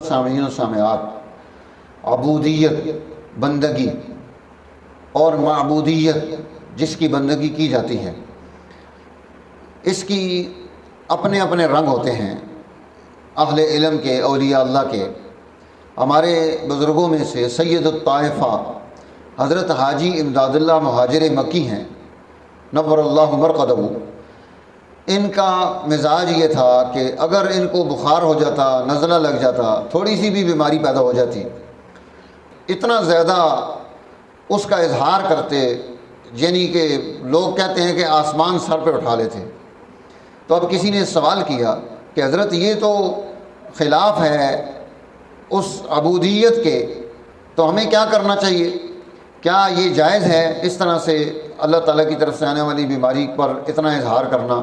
سامعین و سامعات، عبودیت بندگی اور معبودیت جس کی بندگی کی جاتی ہے، اس کی اپنے اپنے رنگ ہوتے ہیں۔ اہل علم کے، اولیاء اللہ کے، ہمارے بزرگوں میں سے سید الطائفہ حضرت حاجی امداد اللہ مہاجر مکی ہیں، نور اللہ مرقدہ۔ ان کا مزاج یہ تھا کہ اگر ان کو بخار ہو جاتا، نزلہ لگ جاتا، تھوڑی سی بھی بیماری پیدا ہو جاتی، اتنا زیادہ اس کا اظہار کرتے، یعنی کہ لوگ کہتے ہیں کہ آسمان سر پہ اٹھا لیتے۔ تو اب کسی نے سوال کیا کہ حضرت یہ تو خلاف ہے اس عبودیت کے، تو ہمیں کیا کرنا چاہیے؟ کیا یہ جائز ہے اس طرح سے اللہ تعالیٰ کی طرف سے آنے والی بیماری پر اتنا اظہار کرنا؟